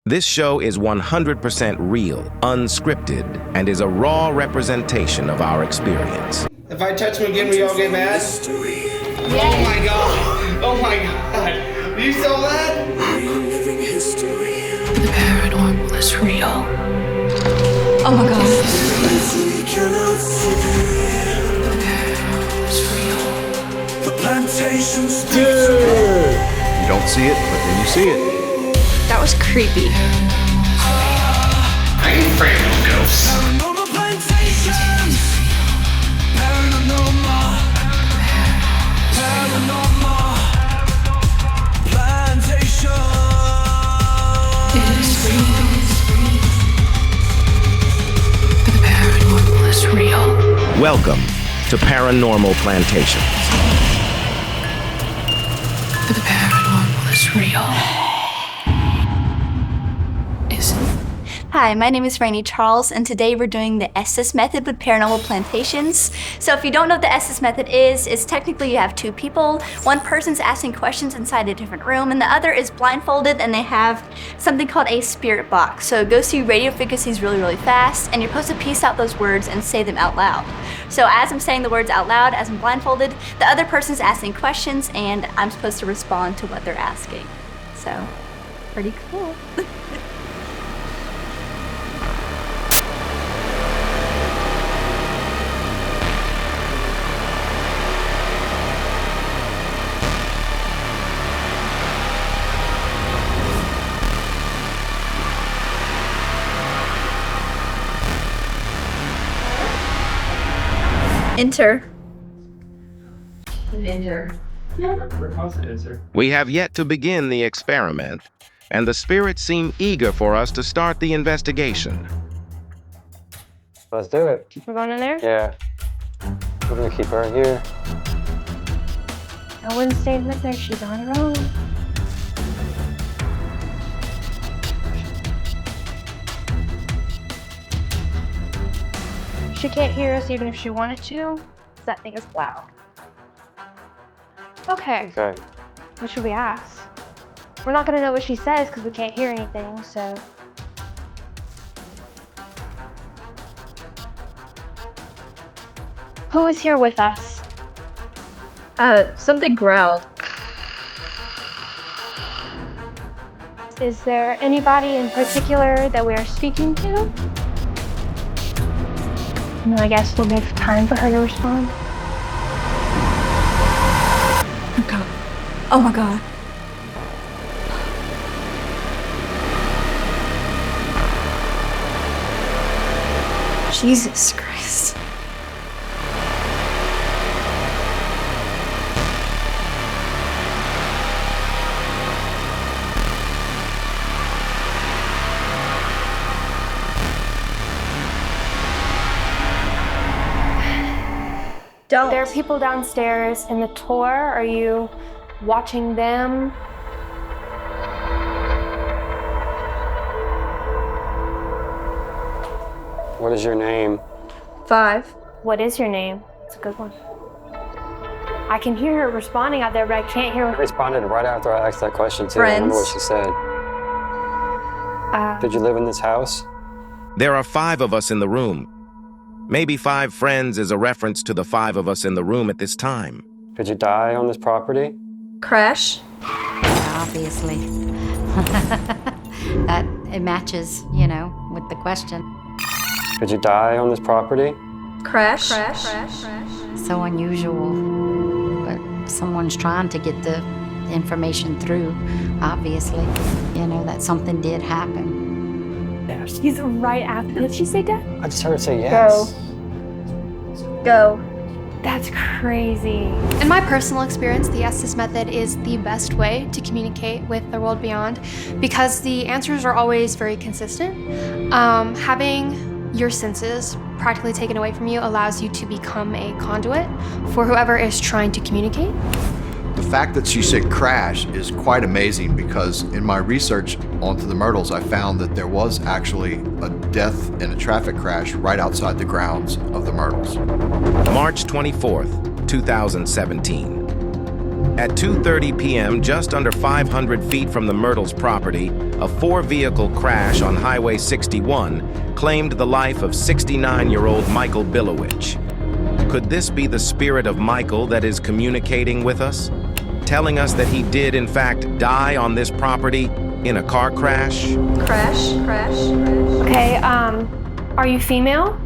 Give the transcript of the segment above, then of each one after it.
This show is 100% real, unscripted, and is a raw representation of our experience. If I touch him again, we all get mad? Oh my god! Oh my god! You saw that? Reliving history. The paranormal is real. Oh my god. We cannot see. The paranormal is real. The plantations. You don't see it, but then you see it. That was creepy. I ain't afraid of no ghosts. Paranormal plantations. Paranormal. Paranormal. Plantation. It is real. The paranormal is real. Welcome to Paranormal Plantations. The paranormal is real. Hi, my name is Raine Charles, and today we're doing the Estes Method with Paranormal Plantations. So if you don't know what the Estes Method is, it's technically you have two people. One person's asking questions inside a different room, and the other is blindfolded, and they have something called a spirit box. So it goes through radio frequencies really, really fast, and you're supposed to piece out those words and say them out loud. So as I'm saying the words out loud, as I'm blindfolded, the other person's asking questions, and I'm supposed to respond to what they're asking. So, pretty cool. Enter. We have yet to begin the experiment, and the spirits seem eager for us to start the investigation. Let's do it. We're going in there? Yeah. We're gonna keep her in here. I wouldn't stay with her. She's on her own. She can't hear us even if she wanted to. That thing is loud. Okay. Okay. What should we ask? We're not gonna know what she says because we can't hear anything, so. Who is here with us? Something growled. Is there anybody in particular that we are speaking to? And I guess we'll give time for her to respond. Oh god. Oh my god. Jesus Christ. Don't. There are people downstairs in the tour. Are you watching them? What is your name? 5. What is your name? It's a good one. I can hear her responding out there, but I can't hear I what. responded right after I asked that question too. Friends. I wonder what she said. Did you live in this house? There are 5 of us in the room. Maybe 5 friends is a reference to the 5 of us in the room at this time. Did you die on this property? Crash. Obviously. That it matches, with the question. Did you die on this property? Crash. So unusual. But someone's trying to get the information through, obviously. That something did happen. She's right after. Did she say death? I just heard her say yes. Go. That's crazy. In my personal experience, the Estes Method is the best way to communicate with the world beyond because the answers are always very consistent. Having your senses practically taken away from you allows you to become a conduit for whoever is trying to communicate. The fact that she said crash is quite amazing because in my research onto the Myrtles, I found that there was actually a death in a traffic crash right outside the grounds of the Myrtles. March 24th, 2017. At 2:30 p.m., just under 500 feet from the Myrtles property, a 4-vehicle crash on Highway 61 claimed the life of 69-year-old Michael Billowich. Could this be the spirit of Michael that is communicating with us, telling us that he did in fact die on this property in a car crash? Crash. Okay, are you female?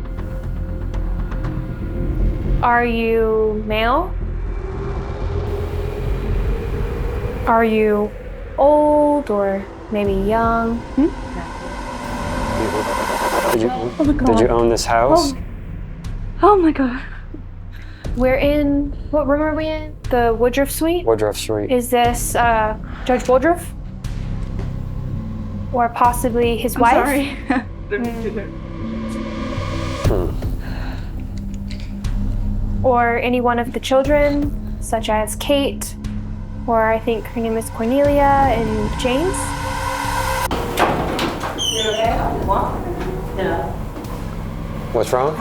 Are you male? Are you old or maybe young? Did you own this house? Oh my god. We're in, what room are we in? The Woodruff suite? Woodruff Suite. Is this Judge Woodruff? Or possibly his wife? Sorry. Or any one of the children, such as Kate, or I think her name is Cornelia and James. No. What's wrong?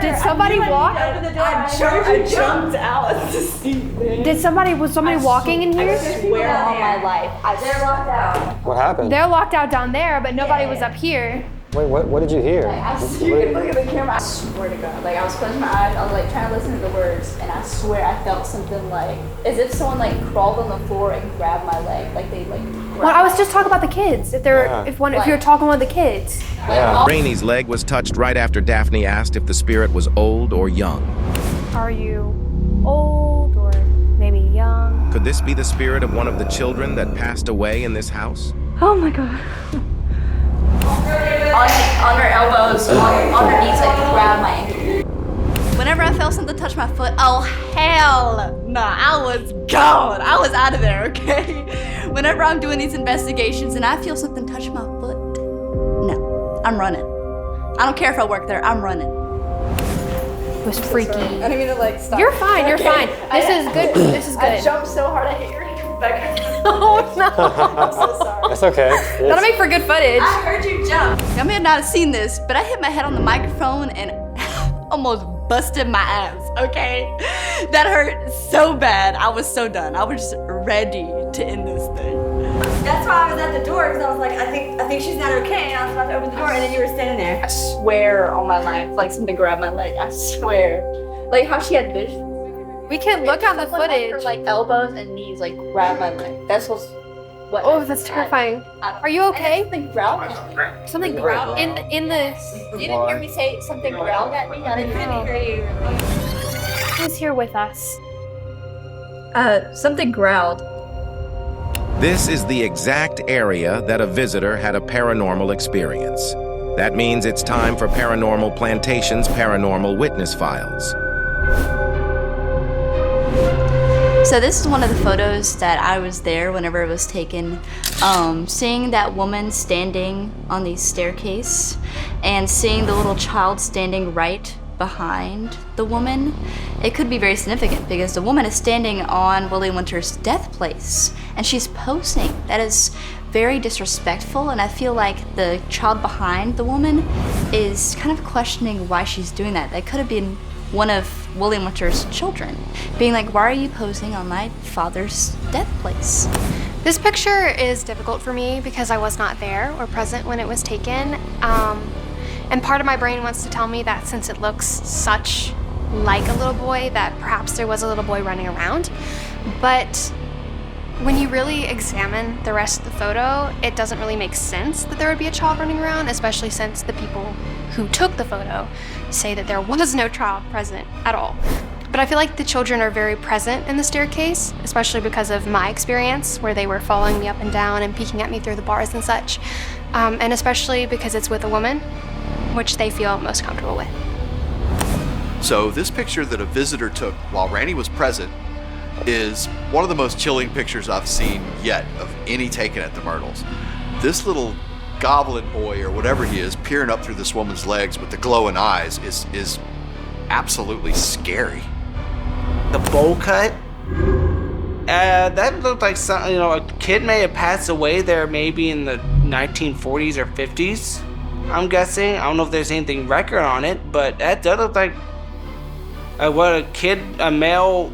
Did somebody walk? I jumped out to see this. Was somebody walking in here? I swear on my life. They're locked out. What happened? They're locked out down there, but nobody was up here. Wait, what did you hear? You can look at the camera. I swear to God. Like, I was closing my eyes. I was like trying to listen to the words, and I swear I felt something like as if someone like crawled on the floor and grabbed my leg. Like they like. Well, I was just talking about the kids. If you were talking with the kids. Raine's leg was touched right after Daphne asked if the spirit was old or young. Are you old or maybe young? Could this be the spirit of one of the children that passed away in this house? Oh my God. On her elbows, on her knees, like grab my ankle. Whenever I felt something touch my foot, oh hell no, I was gone. I was out of there, okay? Whenever I'm doing these investigations and I feel something touch my foot, no, I'm running. I don't care if I work there, I'm running. It was freaky. I didn't mean to like stop. You're fine, you're fine. This is good, this is good. I jumped so hard, I hit your back. Oh no. I'm so sorry. That's okay. That'll make for good footage. I heard you jump. I may have not have seen this, but I hit my head on the microphone and almost busted my ass, okay? That hurt so bad. I was so done. I was just ready to end this thing. That's why I was at the door, because I was like, I think she's not okay, and I was about to open the door, and then you were standing there. I swear on my life, like something grabbed my leg. I swear. Like how she had vision. We can look on the footage. Her like elbows and knees like grabbed my leg. That's what. Oh, that's terrifying. Are you okay? Something growled at me. Something growled in the. You didn't hear me say something growled at me. I didn't hear you. Who's here with us? Something growled. This is the exact area that a visitor had a paranormal experience. That means it's time for Paranormal Plantations Paranormal Witness Files. So this is one of the photos that I was there whenever it was taken. Seeing that woman standing on the staircase and seeing the little child standing right behind the woman, it could be very significant because the woman is standing on Willie Winter's death place and she's posing. That is very disrespectful, and I feel like the child behind the woman is kind of questioning why she's doing that. That could have been one of Willie Winter's children, being like, why are you posing on my father's death place? This picture is difficult for me because I was not there or present when it was taken. And part of my brain wants to tell me that since it looks such like a little boy, that perhaps there was a little boy running around. But when you really examine the rest of the photo, it doesn't really make sense that there would be a child running around, especially since the people who took the photo say that there was no child present at all. But I feel like the children are very present in the staircase, especially because of my experience where they were following me up and down and peeking at me through the bars and such. And especially because it's with a woman, which they feel most comfortable with. So this picture that a visitor took while Rani was present is one of the most chilling pictures I've seen yet of any taken at the Myrtles. This little goblin boy or whatever he is peering up through this woman's legs with the glowing eyes is absolutely scary. The bowl cut? That looked like something, a kid may have passed away there maybe in the 1940s or 50s, I'm guessing. I don't know if there's anything record on it, but that does look like a male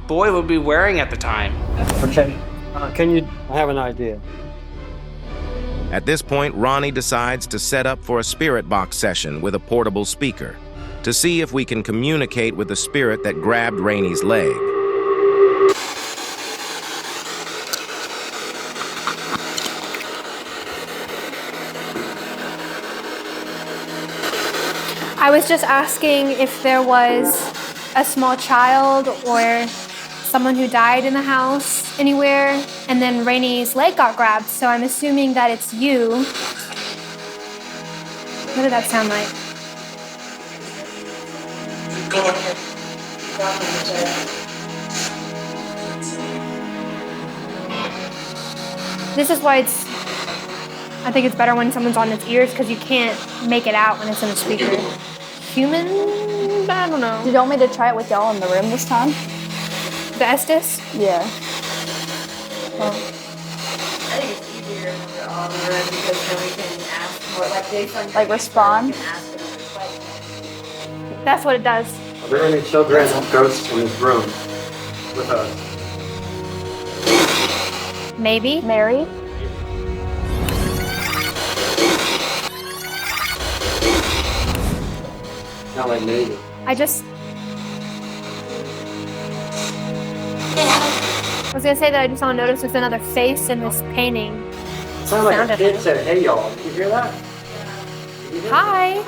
boy would be wearing at the time. Okay. I have an idea. At this point, Ronnie decides to set up for a spirit box session with a portable speaker to see if we can communicate with the spirit that grabbed Raine's leg. I was just asking if there was a small child or someone who died in the house anywhere, and then Raine's leg got grabbed, so I'm assuming that it's you. What did that sound like? This is why I think it's better when someone's on its ears, because you can't make it out when it's in a speaker. Human? I don't know. Did you want me to try it with y'all in the room this time? The Estes? Yeah. I think it's easier when we're all in the room because then we can ask more, like based on Like respond? we can ask another question. That's what it does. Are there any children or ghosts in this room with us? Maybe. Mary? Not like maybe. I was gonna say that I just don't notice there's another face in this painting. It sounded like a kid said, "Hey y'all." Did you hear that? Hi.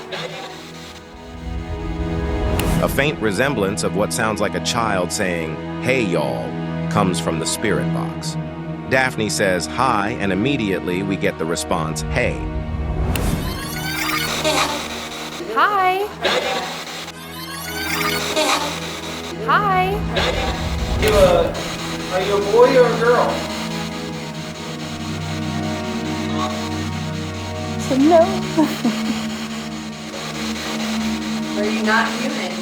A faint resemblance of what sounds like a child saying, "Hey y'all," comes from the spirit box. Daphne says hi, and immediately we get the response, "Hey." Hi. Hi. Are you a boy or a girl? So no. Are you not human?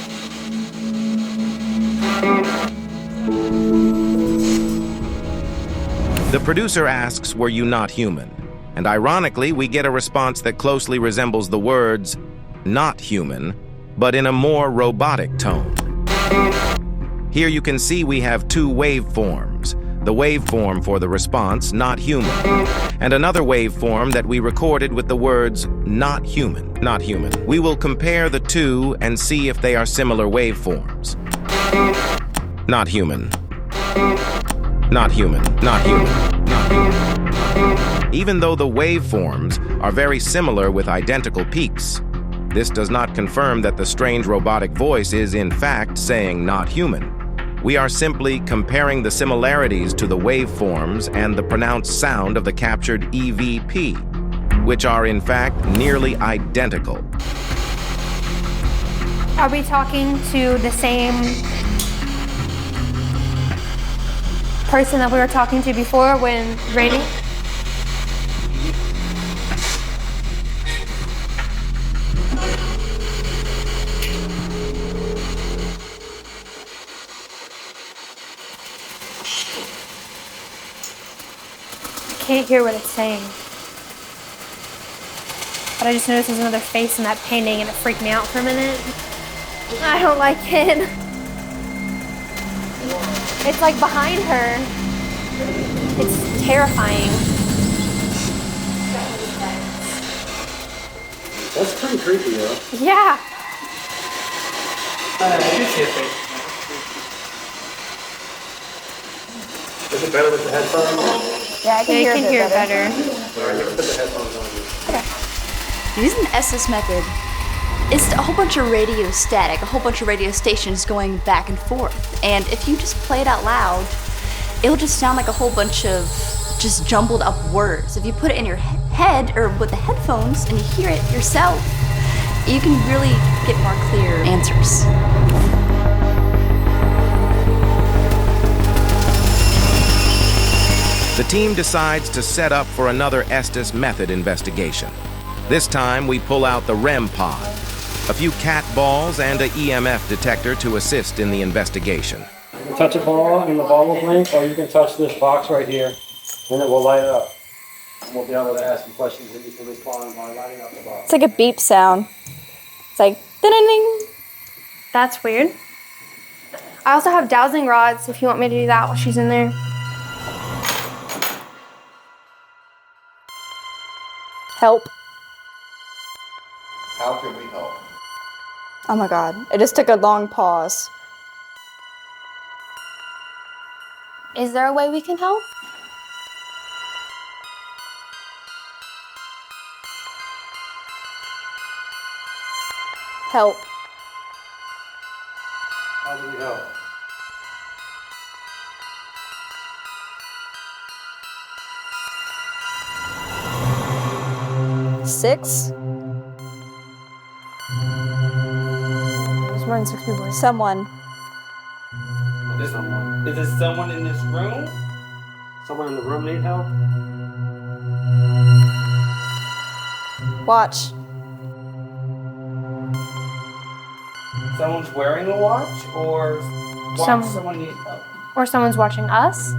The producer asks, "Were you not human?" And ironically, we get a response that closely resembles the words, "not human," but in a more robotic tone. Here you can see we have two waveforms. The waveform for the response, "not human," and another waveform that we recorded with the words, "not human, not human." We will compare the two and see if they are similar waveforms. Not human. Not human, not human, not human. Even though the waveforms are very similar with identical peaks, this does not confirm that the strange robotic voice is in fact saying "not human." We are simply comparing the similarities to the waveforms and the pronounced sound of the captured EVP, which are in fact nearly identical. Are we talking to the same person that we were talking to before when Raine? Can't hear what it's saying. But I just noticed there's another face in that painting and it freaked me out for a minute. I don't like it. It's like behind her. It's terrifying. That's pretty creepy though. Yeah. Is it better with the headphones? Yeah, I can hear it better. Alright, let's put the headphones on you. Okay. Using the Estes method, it's a whole bunch of radio static, a whole bunch of radio stations going back and forth. And if you just play it out loud, it'll just sound like a whole bunch of just jumbled up words. If you put it in your head or with the headphones and you hear it yourself, you can really get more clear answers. The team decides to set up for another Estes Method investigation. This time, we pull out the REM pod, a few cat balls, and an EMF detector to assist in the investigation. You can touch a ball and the ball will blink, or you can touch this box right here and it will light up. And we'll be able to ask you questions that you can respond by lighting up the box. It's like a beep sound. It's like ding-ding-ding. That's weird. I also have dowsing rods if you want me to do that while she's in there. Help. How can we help? Oh my god. It just took a long pause. Is there a way we can help? Help. How do we help? Six? There's more than 6 people. Someone. Someone. Is there someone in this room? Someone in the room need help? Watch. Someone's wearing a watch, or someone needs help? Or someone's watching us?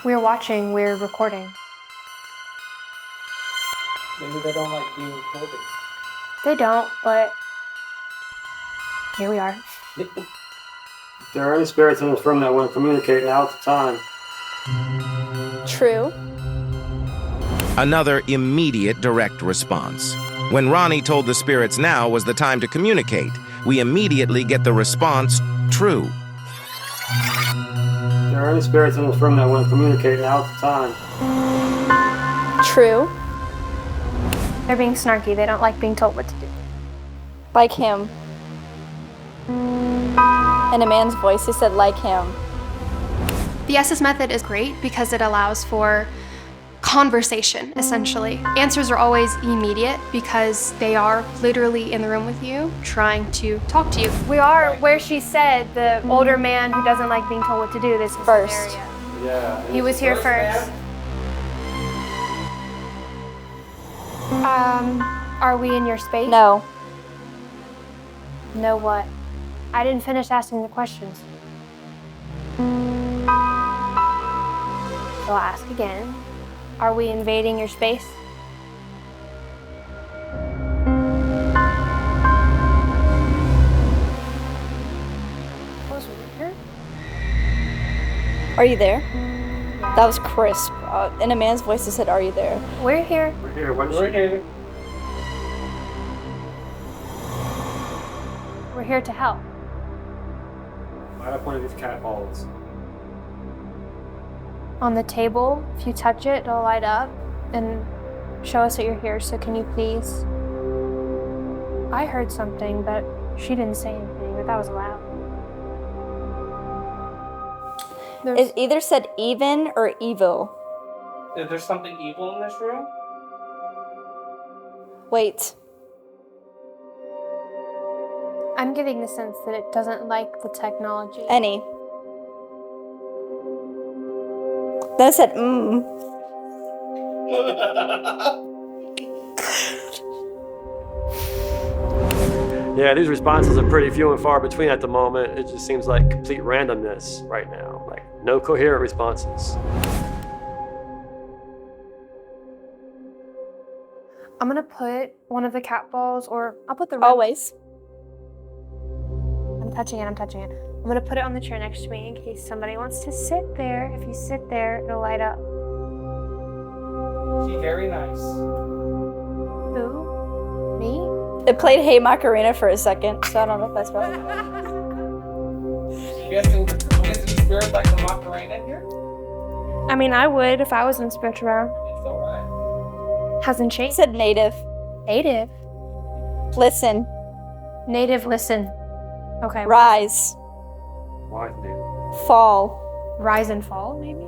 We're watching, we're recording. Maybe they don't like being recorded. They don't, but here we are. If there are any spirits in this room that want to communicate, now's the time. True. Another immediate direct response. When Ronnie told the spirits now was the time to communicate, we immediately get the response, true. If there are any spirits in this room that want to communicate, now's the time. True. They're being snarky. They don't like being told what to do. Like him. In a man's voice, he said like him. The Estes Method is great because it allows for conversation, essentially. Answers are always immediate because they are literally in the room with you, trying to talk to you. We are where she said the older man who doesn't like being told what to do. This is First. his area. Yeah. He was here first. Are we in your space? No. No what? I didn't finish asking the questions. So I'll ask again. Are we invading your space? Was weird. Are you there? That was crisp. In a man's voice, he said, are you there? We're here. We're here. What's We're here. We're here to help. light up one of these cat balls? On the table, if you touch it, it'll light up and show us that you're here. So can you please? I heard something, but she didn't say anything, but that was loud. It either said even or evil. Is there something evil in this room? Wait. I'm getting the sense that it doesn't like the technology. Any. Then it said, Yeah, these responses are pretty few and far between at the moment. It just seems like complete randomness right now. Like, no coherent responses. I'm gonna put one of the cat balls, or I'll put the red. Always. I'm touching it. I'm gonna put it on the chair next to me in case somebody wants to sit there. If you sit there, it'll light up. She's very nice. Who? Me? It played Hey Macarena for a second, so I don't know if that's right. You guessing the spirit like the Macarena here? I mean, I would if I was in spiritual realm. It's alright. Hasn't It changed. said native. Native. Listen. Native, listen. Okay. Rise. Why, dude? Fall. Rise and fall, maybe?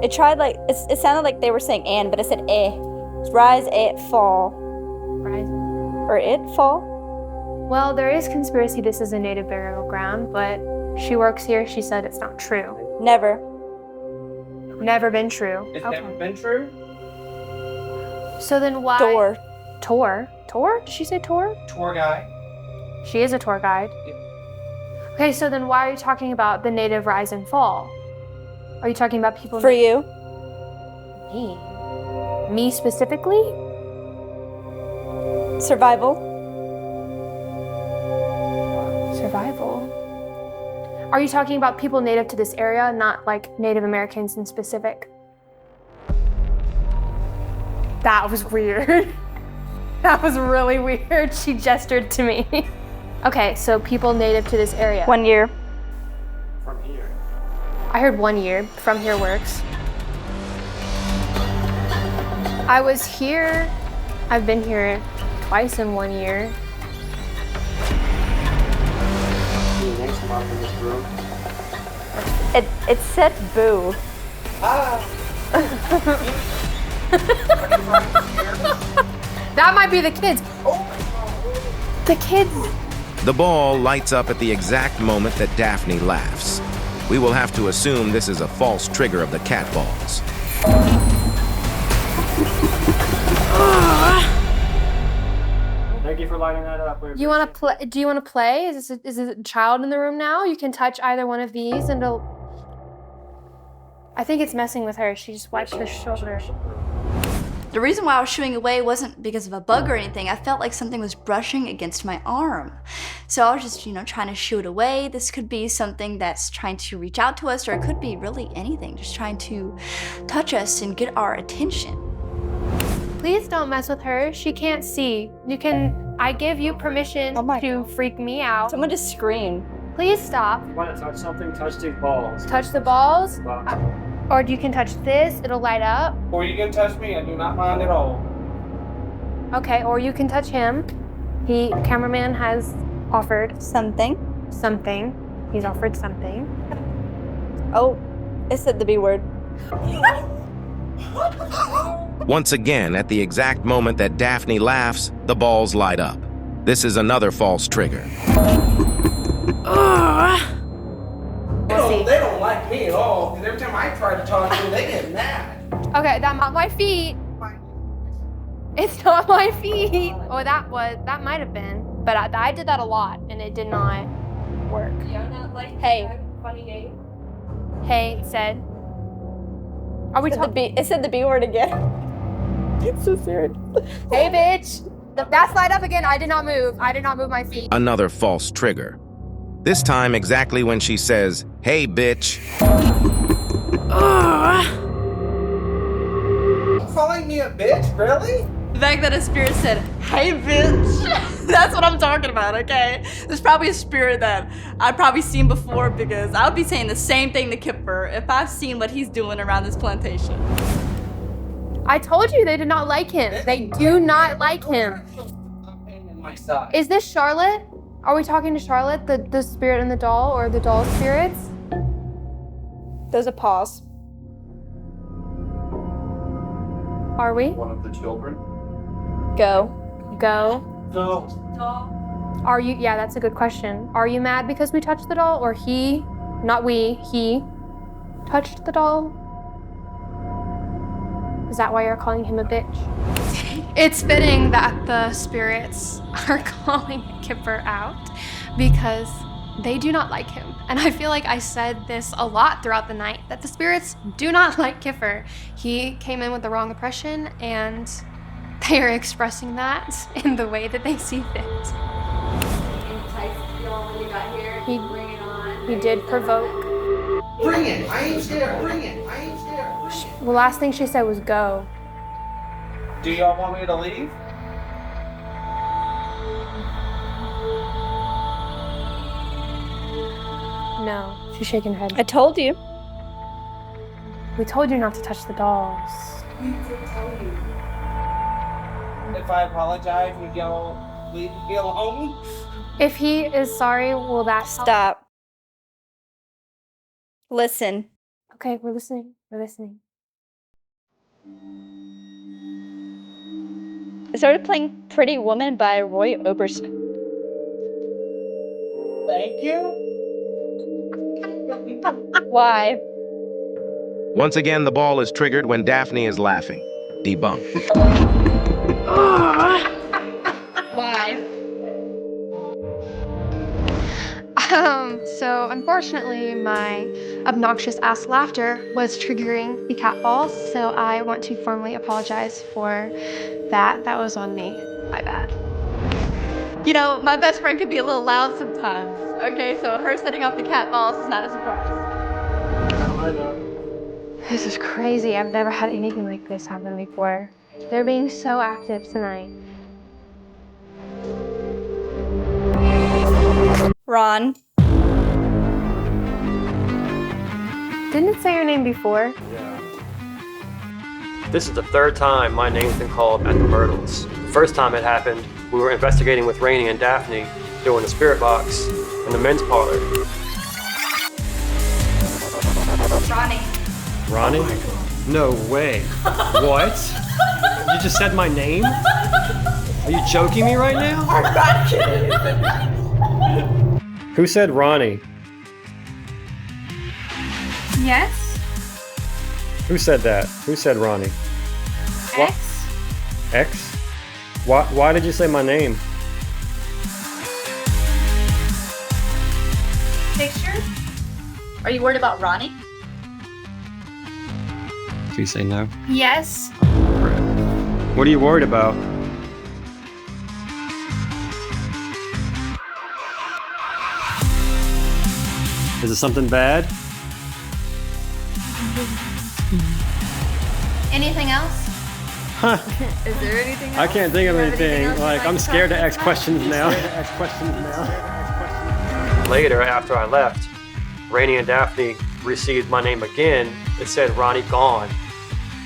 It tried like, it sounded like they were saying and, but it said eh. It's rise, it, fall. Rise. Or it, fall. Well, there is conspiracy this is a native burial ground, but she works here. She said it's not true. Never. Never been true. It's Okay. never been true? So then why? Door. Tour? Tour? Did she say tour? Tour guide. She is a tour guide. Okay, so then why are you talking about the native rise and fall? Are you talking about people? For you. Me? Me specifically? Survival. Survival. Are you talking about people native to this area, not like Native Americans in specific? That was weird. That was really weird. She gestured to me. Okay, so people native to this area. 1 year. From here. I heard 1 year. From here works. I was here. I've been here twice in 1 year. Next month in this room. It said boo. That might be the kids. The kids. The ball lights up at the exact moment that Daphne laughs. We will have to assume this is a false trigger of the cat balls. Thank you for lighting that up. You want to play? Do you want to play? Is this a child in the room now? You can touch either one of these and it'll... I think it's messing with her. She just wiped her shoulder. The reason why I was shooing away wasn't because of a bug or anything. I felt like something was brushing against my arm. So I was just, trying to shoo it away. This could be something that's trying to reach out to us, or it could be really anything, just trying to touch us and get our attention. Please don't mess with her. She can't see. I give you permission to freak me out. Someone just screamed. Please stop. If you want to touch something, touch these balls. Touch the balls. Box. Or you can touch this, it'll light up. Or you can touch me, I do not mind at all. Okay, or you can touch him. Cameraman has offered Something. He's offered something. Oh, it said the B word. Once again, at the exact moment that Daphne laughs, the balls light up. This is another false trigger. They don't like me at all, because every time I try to talk to them, they get mad. Okay, that's not my feet. It's not my feet. Oh, that might have been. But I did that a lot, and it did not work. Hey. Hey, it said. Are we talking? It said the B word again. It's so serious. Hey, bitch. That's light up again. I did not move. I did not move my feet. Another false trigger. This time exactly when she says, "Hey, bitch." Calling me a bitch, really? The fact that a spirit said, "Hey, bitch," that's what I'm talking about, okay? There's probably a spirit that I've probably seen before, because I would be saying the same thing to Kipfer if I've seen what he's doing around this plantation. I told you they did not like him. They do not like him. Is this Charlotte? Are we talking to Charlotte, the spirit in the doll, or the doll spirits? There's a pause. Are we? One of the children. Go. No. Are you? Yeah, that's a good question. Are you mad because we touched the doll, or he, not we, he touched the doll? Is that why you're calling him a bitch? It's fitting that the spirits are calling Kipfer out because they do not like him. And I feel like I said this a lot throughout the night, that the spirits do not like Kipfer. He came in with the wrong impression, and they are expressing that in the way that they see fit. He did provoke. Bring it! I ain't scared, bring it! I ain't scared. The last thing she said was go. Do y'all want me to leave? No, she's shaking her head. I told you. We told you not to touch the dolls. We did tell you. If I apologize, would y'all leave me alone? If he is sorry, will that help? Stop. Listen. Okay, we're listening. We're listening. I started playing Pretty Woman by Roy Orbison. Thank you. Why? Once again, the ball is triggered when Daphne is laughing. Debunked. Why? So unfortunately, my obnoxious ass laughter was triggering the cat balls, so I want to formally apologize for that. That was on me. My bad. You know, my best friend could be a little loud sometimes. Okay, so her setting off the cat balls is not a surprise. This is crazy. I've never had anything like this happen before. They're being so active tonight. Ron. Didn't it say your name before? Yeah. This is the third time my name's been called at the Myrtles. The first time it happened, we were investigating with Raine and Daphne doing the spirit box in the men's parlor. Ronnie. Ronnie? No way. What? You just said my name? Are you joking me right now? I'm not kidding. Who said Ronnie? Yes? Who said that? Who said Ronnie? X? X? Why did you say my name? Picture? Are you worried about Ronnie? Did you say no? Yes. What are you worried about? Is it something bad? Anything else? Huh. Is there anything else? I can't think of anything. else you'd Like, like I'm to scared to talk ask about? questions now. Later, after I left, Raine and Daphne received my name again. It said Ronnie gone.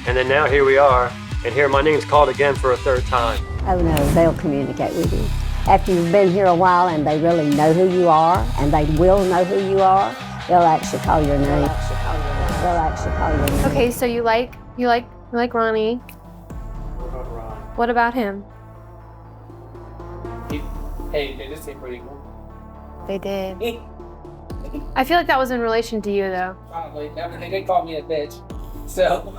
And then now here we are, and here my name's called again for a third time. Oh no, they'll communicate with you. After you've been here a while and they really know who you are, and they will know who you are, they'll actually call your name. They'll actually call your name. Okay, so you like Ronnie. What about him? Hey, they just say pretty cool. They did. I feel like that was in relation to you, though. Probably. They did call me a bitch. So.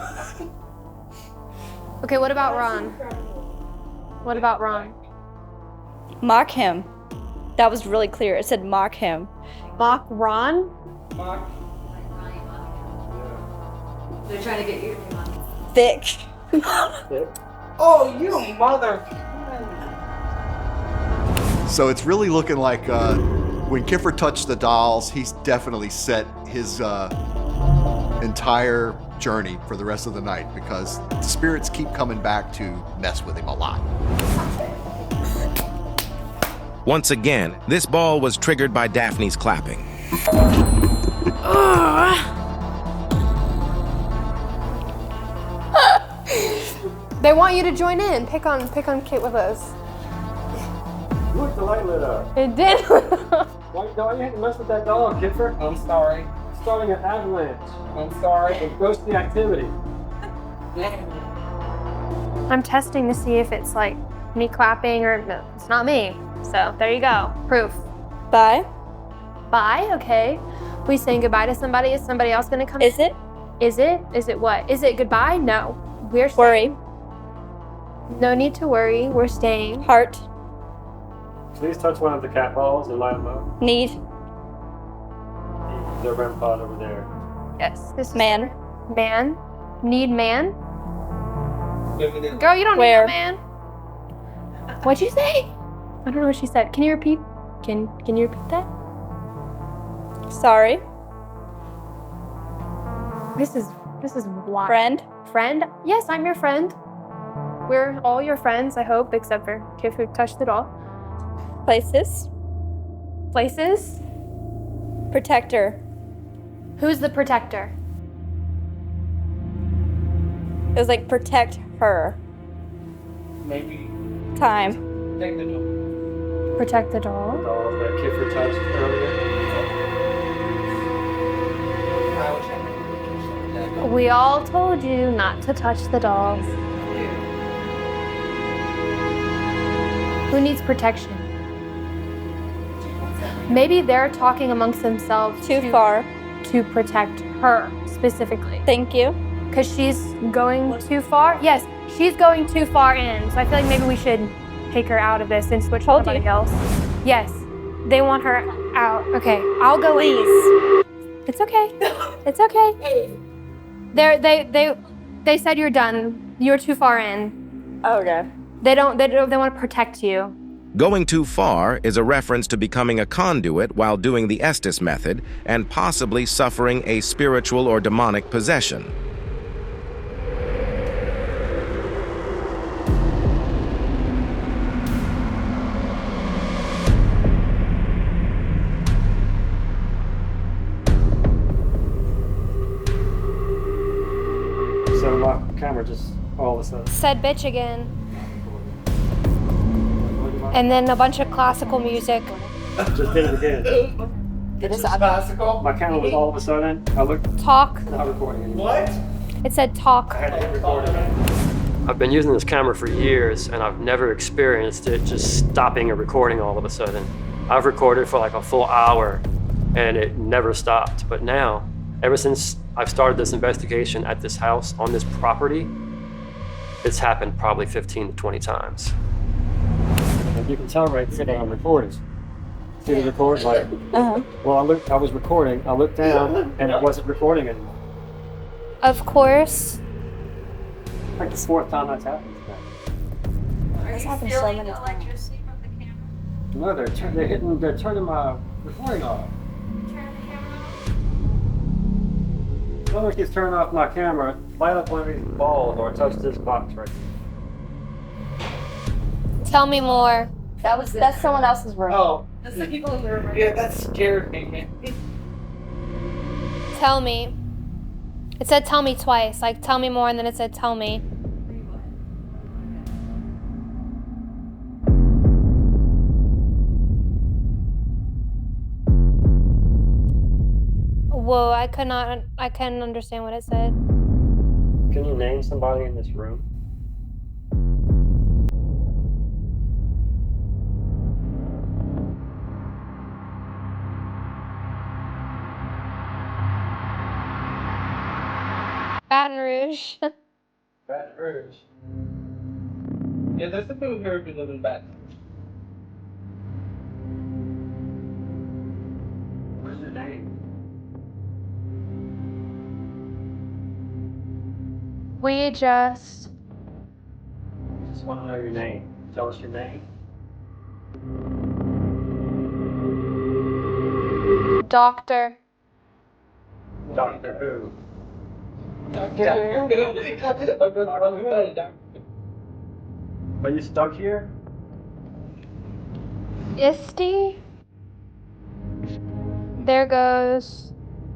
Okay, what about Ron? What about Ron? Mock him. That was really clear. It said mock him. Mock Ron? Mock. They're trying to get you. Thick. Oh, you mother. So it's really looking like when Kipfer touched the dolls, he's definitely set his entire journey for the rest of the night because the spirits keep coming back to mess with him a lot. Once again, this ball was triggered by Daphne's clapping. They want you to join in. Pick on Kit with us. Look, the light lit up. It did. Why you have to mess with that dog, Kipfer? I'm sorry. Starting an avalanche. I'm sorry. It goes to the activity. I'm testing to see if it's like me clapping or no, it's not me. So there you go. Proof. Bye. Bye. Okay. We saying goodbye to somebody. Is somebody else gonna come? Is it? Is it? Is it what? Is it goodbye? No. We're staying. Worry. No need to worry. We're staying. Heart. Please touch one of the cat balls and light them up. Need. Their REM pod over there. Yes. This is Man. Man. Need man. Girl, you don't Where? need no man. What'd you say? I don't know what she said. Can you repeat? Can you repeat that? Sorry. This is wild. Friend. Friend? Yes, I'm your friend. We're all your friends, I hope, except for Kif who touched it all. Places. Places? Protector. Who's the protector? It was like protect her. Maybe. Time. Take the door. Protect the doll. The doll that Kipfer touched earlier. I wish I never did. We all told you not to touch the dolls. Who needs protection? Maybe they're talking amongst themselves Too far. to protect her specifically. Thank you. Because she's going too far? Yes, she's going too far in. So I feel like maybe we should take her out of this and switch to somebody else. Yes, they want her out. Okay, I'll go in. It's okay. It's okay. They said you're done. You're too far in. Okay. They want to protect you. Going too far is a reference to becoming a conduit while doing the Estes Method and possibly suffering a spiritual or demonic possession. So my camera just all of a sudden. Said bitch again. And then a bunch of classical music. Just did it again. It's just classical. My camera was all of a sudden. I looked. Talk. Not recording anymore. What? It said talk. I had to hit record again. I've been using this camera for years, and I've never experienced it just stopping a recording all of a sudden. I've recorded for like a full hour, and it never stopped. But now, ever since I've started this investigation at this house on this property, it's happened probably 15 to 20 times. And you can tell right there that I'm recording. See the record? Like, well, I was recording, I looked down, and it wasn't recording anymore. Of course. Like the fourth time that's happened today. This happened so many times. No, they're turning my recording off. Someone keeps turning off my camera, light up one of these balls, or touch this box right here. Tell me more. That's someone else's room. Oh. That's the people in the room. Yeah, that scared me. Tell me. It said tell me twice. Like tell me more, and then it said tell me. Whoa, I couldn't understand what it said. Can you name somebody in this room? Baton Rouge. Baton Rouge. Yeah, there's some people here who live in Baton Rouge. What's your name? We just want to know your name. Tell us your name. Doctor. Doctor who? Are you stuck here? Isty. There goes.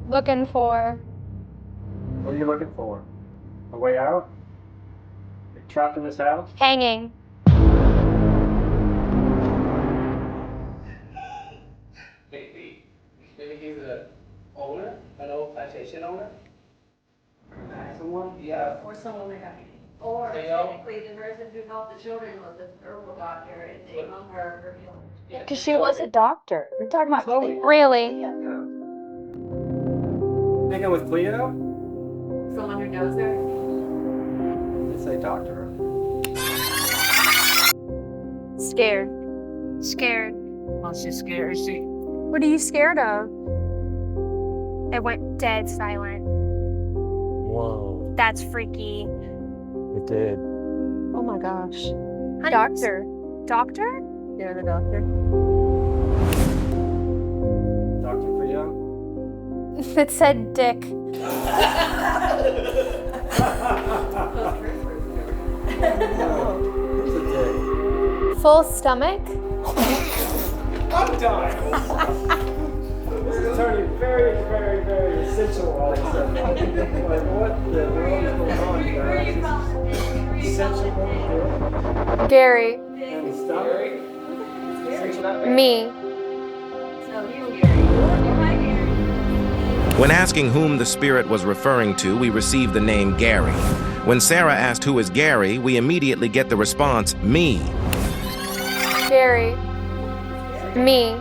Looking for. What are you looking for? A way out? You're trapped in this house? Hanging. Maybe he's an owner, an old plantation owner. Someone? Yeah. Or someone they got. Or technically the person who helped the children was a herbal doctor and they hung her for healing. Because she was a doctor. We're talking about Chloe. Really? Thinking with Cleo? Someone who knows her. It's a doctor. Scared. Scared. Oh, she's scared, is she? What are you scared of? It went dead silent. Whoa. That's freaky. It did. Oh my gosh. Doctor. Doctor? They're the doctor. Dr. Cleo? It said dick. Who's a dick? Full stomach. I'm dying. This is turning very, very, very essential all of a sudden. Like, what the world is going on, guys? Essential. Gary. And stomach. Me. When asking whom the spirit was referring to, we received the name Gary. When Sara asked who is Gary, we immediately get the response, me. Gary. Me.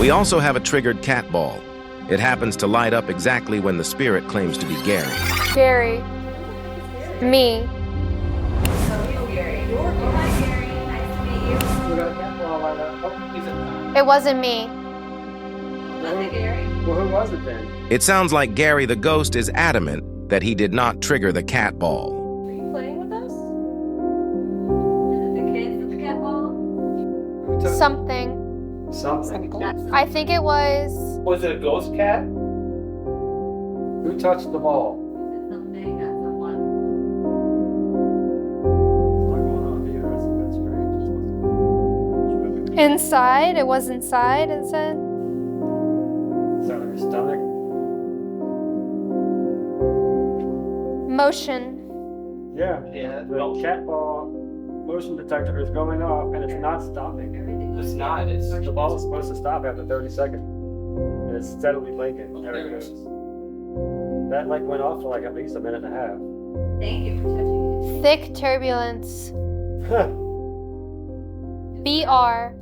We also have a triggered cat ball. It happens to light up exactly when the spirit claims to be Gary. Gary. Me. It wasn't me. Well, who was it then? It sounds like Gary the ghost is adamant that he did not trigger the cat ball. Are you playing with us? Is it the kids with the cat ball? Something. Something. I think it was. Was it a ghost cat? Who touched the ball? Something, not someone. Inside. It was inside, it said. Is that on your stomach? Motion. Yeah. Yeah. The cat ball motion detector is going off and it's not stopping. It's not. It's The ball is supposed to stop after 30 seconds. And it's steadily blinking. There it goes. That like went off for like at least a minute and a half. Thank you for touching Thick turbulence. BR.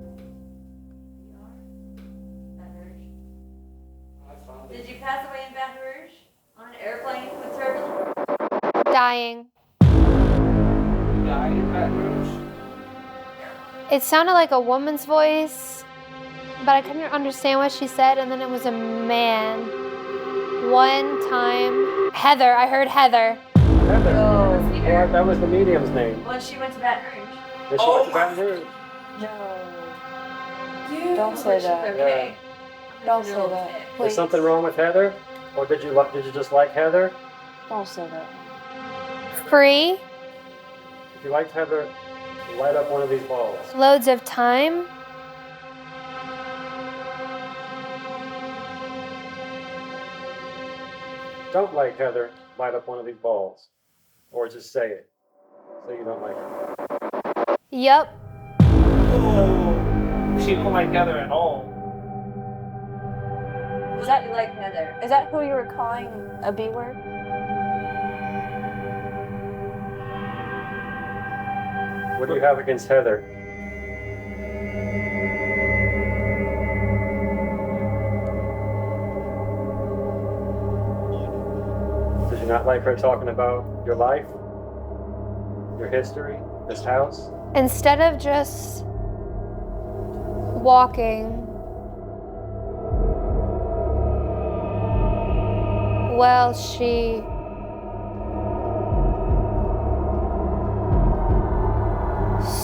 it. Did you pass away in Baton Rouge? On an airplane with turbulence? Dying. died in Baton Rouge. It sounded like a woman's voice, but I couldn't understand what she said, and then it was a man. One time, Heather, I heard Heather. Heather. Oh, Or that was the medium's name. When she went to Baton Rouge. And she went to Baton Rouge. No. Dude, don't say that. Okay. Don't say that. Is Please. something wrong with Heather? Or did you just like Heather? Don't say that. Free. If you liked Heather, light up one of these balls. Loads of time. Don't like Heather, light up one of these balls. Or just say it. Say you don't like her. Yup. She don't like Heather at all. Is that like Heather? Is that who you were calling a B word? What do you have against Heather? Did you not like her talking about your life? Your history? This house? Instead of just walking, well, she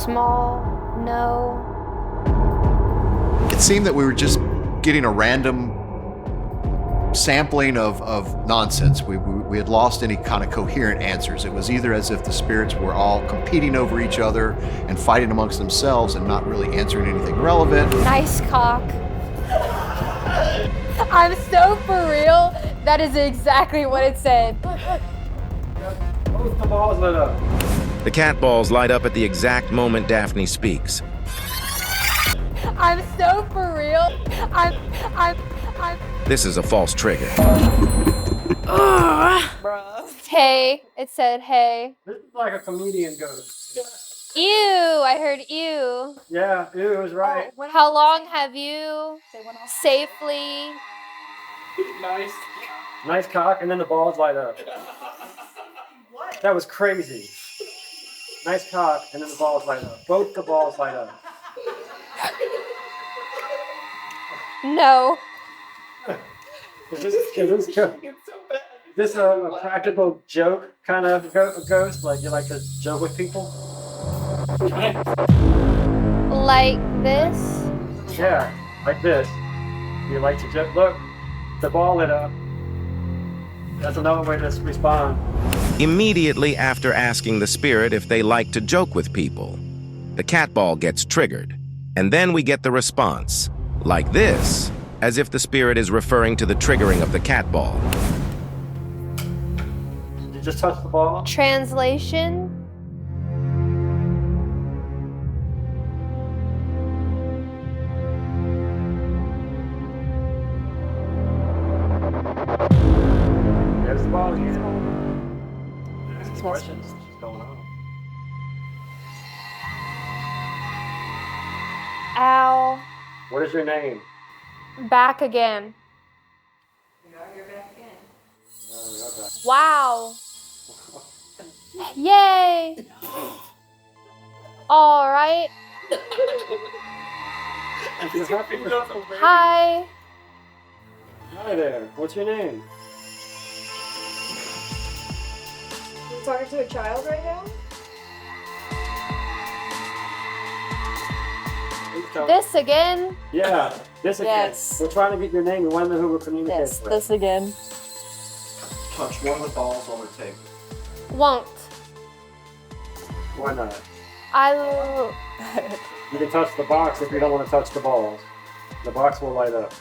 small, no. It seemed that we were just getting a random sampling of nonsense. We had lost any kind of coherent answers. It was either as if the spirits were all competing over each other and fighting amongst themselves and not really answering anything relevant. Nice cock. I'm so for real. That is exactly what it said. Both the balls lit up. The cat balls light up at the exact moment Daphne speaks. I'm so for real. I'm. This is a false trigger. Hey, it said hey. This is like a comedian ghost. Ew, I heard ew. Yeah, ew, it was right. How long have you safely? Nice. Nice cock, and then the balls light up. That was crazy. Nice cock, and then the balls light up. Both the balls light up. No. Is this a practical joke kind of ghost? Like you like to joke with people? Like this? Yeah, like this. You like to joke? Look, the ball lit up. That's another way to respond. Immediately after asking the spirit if they like to joke with people, the cat ball gets triggered. And then we get the response, like this, as if the spirit is referring to the triggering of the cat ball. Did you just touch the ball? Translation? There's the ball again. There's questions. What's going on? Ow. What is your name? Back again. You're back again. Wow. Yay. All right. Hi. Hi there. What's your name? You talking to a child right now? This again? Yeah, this again. Yes. We're trying to get your name. We want to know who we're communicating Yes, with. this again. Touch one of the balls on the table. Won't. Why not? You can touch the box if you don't want to touch the balls. The box will light up.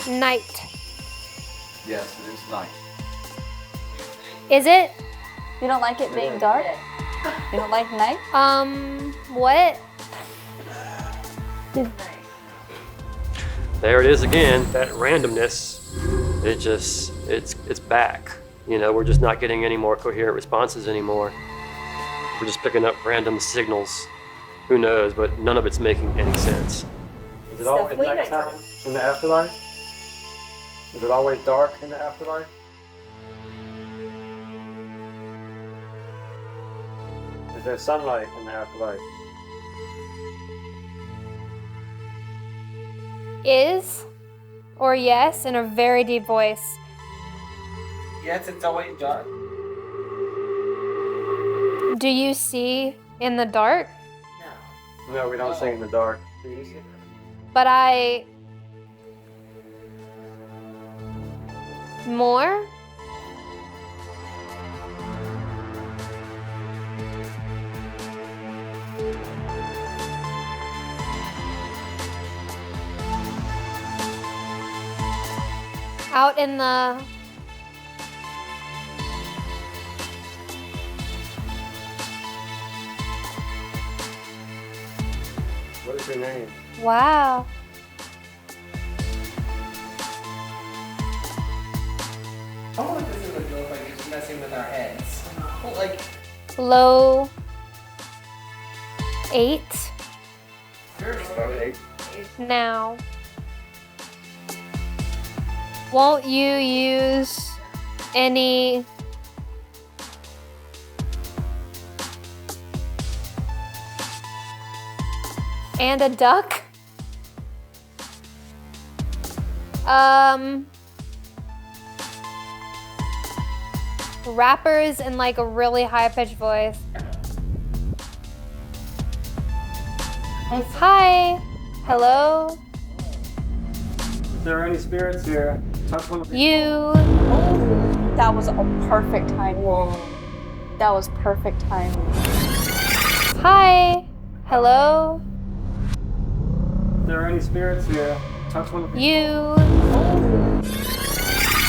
Night. Yes, it is night. Is it? You don't like it being dark? You don't like night? What? There it is again, that randomness. It's back. You know, we're just not getting any more coherent responses anymore. We're just picking up random signals. Who knows, but none of it's making any sense. Is it always nighttime in the afterlife? Is it always dark in the afterlife? Is there sunlight in the afterlife? Is or yes in a very deep voice. Yes, it's always dark. Do you see in the dark? No, we don't see in the dark. Do you see? But I... More? Out in the... What is your name? Wow. I wonder if this is a joke, like it's messing with our heads. Well, like, Low 8 About 8. now. Won't you use any and a duck? Rappers in like a really high-pitched voice. Hi. Hello. Is there any spirits here? Touch one of these. You. That was a perfect timing. That was perfect timing. Hi. Hello. If there are any spirits here, touch one of these. You.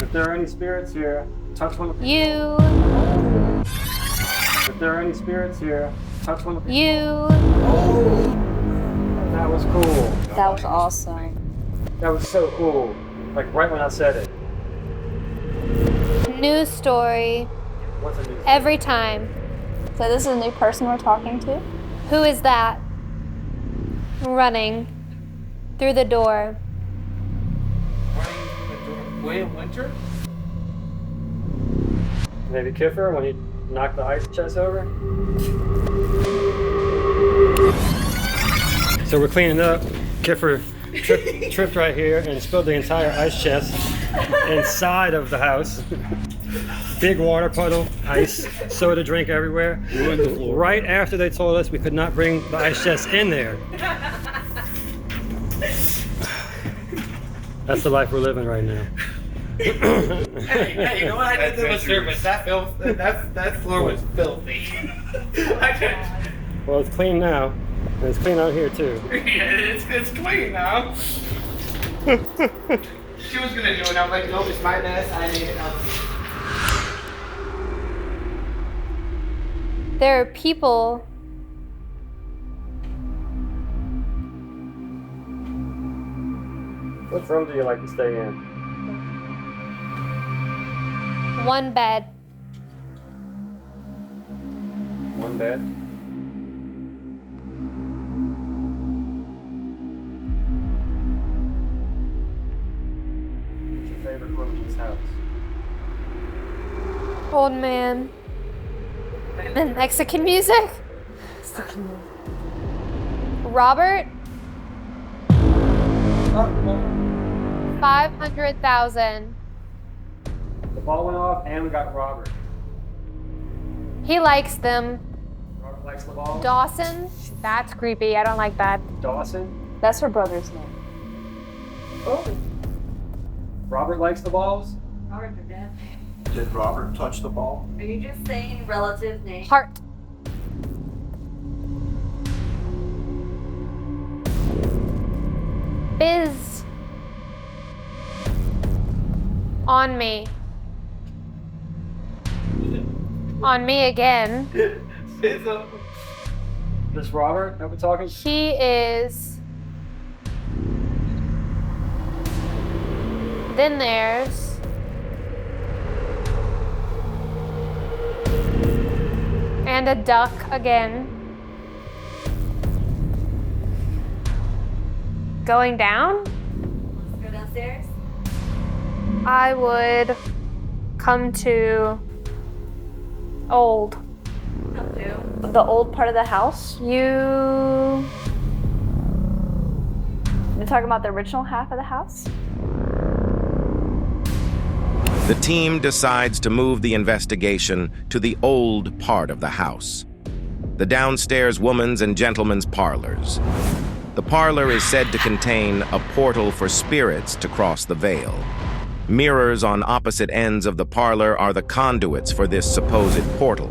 If there are any spirits here, touch one of these. You. If there are any spirits here, touch one of these. You. That was cool. That was awesome. That was so cool. Like right when I said it. News story. What's a new Every time. So this is a new person we're talking to? Who is that? Running through the door. William Winter? Maybe Kipfer when he knocked the ice chest over? So we're cleaning up. Kipfer tripped right here and spilled the entire ice chest inside of the house. Big water puddle, ice, soda drink everywhere. Right after they told us we could not bring the ice chest in there. That's the life we're living right now. Hey, you know what? I did the service. That floor was filthy. Well, it's clean now. And it's clean out here too. Yeah, it's clean now. She was gonna do it. I was like, nope, it's my mess. I need it now. There are people. What room do you like to stay in? One bed. One bed? What's your favorite room in this house? Old man. And Mexican music. Robert. $500,000. The ball went off and we got Robert. He likes them. Robert likes the ball. Dawson? That's creepy. I don't like that. Dawson? That's her brother's name. Oh. Robert likes the balls? Robert or Dad? Did Robert touch the ball? Are you just saying relative name? Heart. Biz. On me. On me again. This Robert that we're talking? He is. Then there's. And a duck again. Going down? Let's go downstairs. I would come to old. Come to the old part of the house. You. You're talking about the original half of the house? The team decides to move the investigation to the old part of the house, the downstairs women's and gentlemen's parlors. The parlor is said to contain a portal for spirits to cross the veil. Mirrors on opposite ends of the parlor are the conduits for this supposed portal.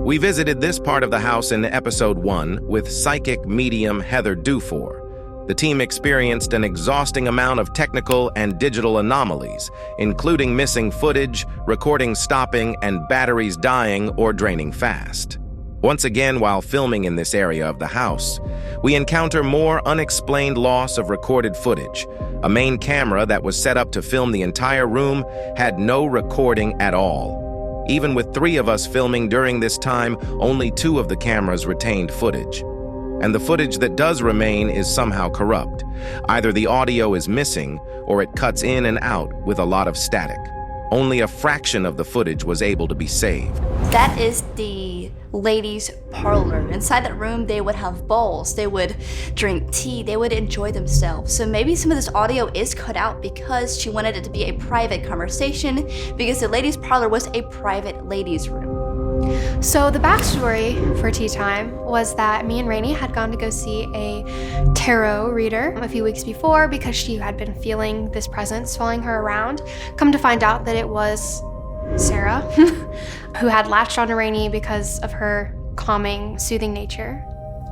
We visited this part of the house in episode 1 with psychic medium Heather Dufour. The team experienced an exhausting amount of technical and digital anomalies, including missing footage, recording stopping, and batteries dying or draining fast. Once again, while filming in this area of the house, we encounter more unexplained loss of recorded footage. A main camera that was set up to film the entire room had no recording at all. Even with 3 of us filming during this time, only 2 of the cameras retained footage. And the footage that does remain is somehow corrupt. Either the audio is missing, or it cuts in and out with a lot of static. Only a fraction of the footage was able to be saved. That is the ladies' parlor. Inside that room, they would have bowls, they would drink tea, they would enjoy themselves. So maybe some of this audio is cut out because she wanted it to be a private conversation, because the ladies' parlor was a private ladies' room. So the backstory for tea time was that me and Raine had gone to go see a tarot reader a few weeks before because she had been feeling this presence following her around. Come to find out that it was Sara, who had latched onto Raine because of her calming, soothing nature.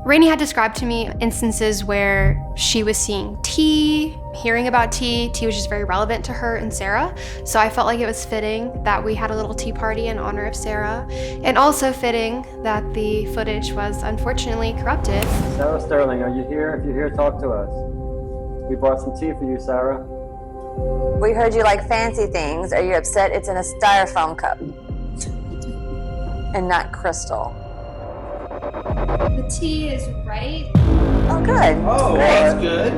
Raine had described to me instances where she was seeing tea, hearing about tea. Tea was just very relevant to her and Sara. So I felt like it was fitting that we had a little tea party in honor of Sara, and also fitting that the footage was unfortunately corrupted. Sara Sterling, are you here? If you're here, talk to us. We brought some tea for you, Sara. We heard you like fancy things. Are you upset it's in a styrofoam cup and not crystal? The tea is right. Oh, good. Oh, Great. that's good.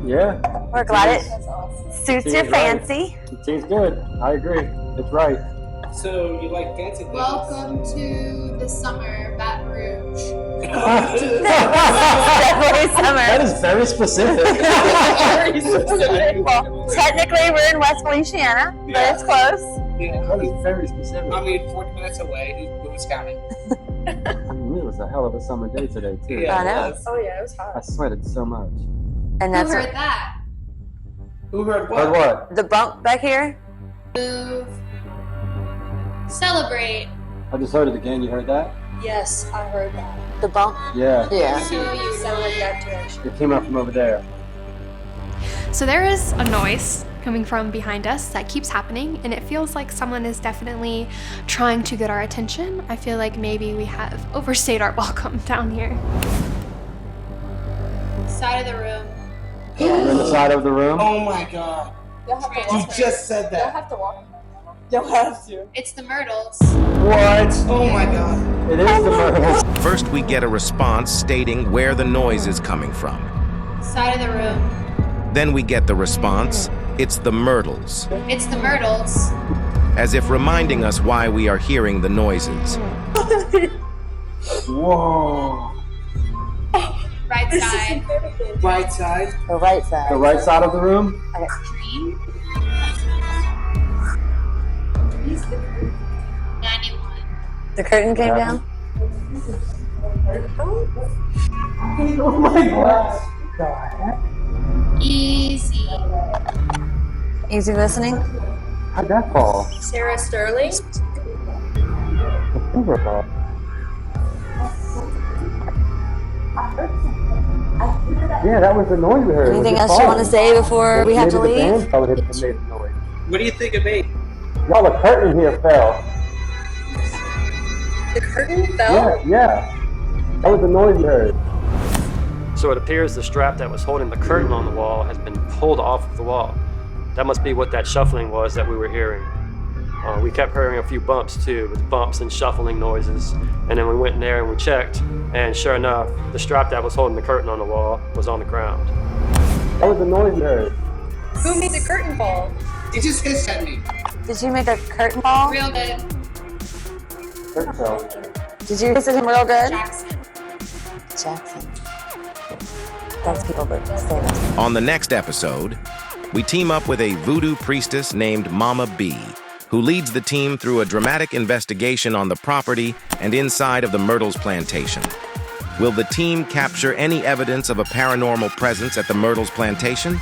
Yeah. We're glad it suits Tea your is right. fancy. The tea's good. I agree. It's right. So you like fancy things? Welcome to the summer Baton Rouge. Definitely summer. That is very specific. Very specific. Well, technically we're in West Louisiana, but it's close. Yeah, That is very specific. I mean, 40 minutes away. Who's counting? I mean, it was a hell of a summer day today, too. Yeah, I know. it was. Oh yeah, it was I hot. sweated so much. And that's Who heard that? Who heard what? Heard what? the bump back here. Move. Celebrate. I just heard it again. You heard that? Yes, I heard that. The bump. Yeah. Yeah. Show you Sound like that direction. It came out from over there. So there is a noise coming from behind us that keeps happening, and it feels like someone is definitely trying to get our attention. I feel like maybe we have overstayed our welcome down here. Side of the room. You're in the side of the room. Oh my god. You'll have to You walk. just said You'll that. have to walk. You'll have to. It's the Myrtles. What? Oh my god. It is the Myrtles. First, we get a response stating where the noise is coming from. Side of the room. Then we get the response, it's the Myrtles, It's the Myrtles. as if reminding us why we are hearing the noises. Whoa. Right right side. Right side. The right side. The right side of the room? Okay. Green. 91. The curtain came down? Oh my God. Easy. Easy listening? How'd that fall? Sara Sterling. The finger fall. Yeah, that was the noise we heard. Anything else you want to say before we have to Maybe leave? the band probably made the noise. What do you think of me? Y'all, the curtain here fell. The curtain fell? Yeah. That was the noise we heard. So it appears the strap that was holding the curtain on the wall has been pulled off of the wall. That must be what that shuffling was that we were hearing. We kept hearing a few bumps too, with bumps and shuffling noises. And then we went in there and we checked, and sure enough, the strap that was holding the curtain on the wall was on the ground. That was the noise we heard. Who made the curtain fall? He just hissed at me. Did you make a curtain fall? Real good. Curtain fell. Did you visit him real good? Jackson. That's people that say that. On the next episode, we team up with a voodoo priestess named Mama B, who leads the team through a dramatic investigation on the property and inside of the Myrtles Plantation. Will the team capture any evidence of a paranormal presence at the Myrtles Plantation?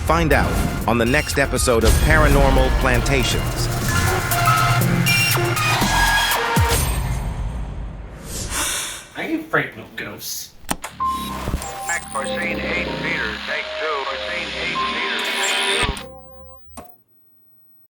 Find out on the next episode of Paranormal Plantations. I ain't afraid of no ghosts. Back for scene 8 meters.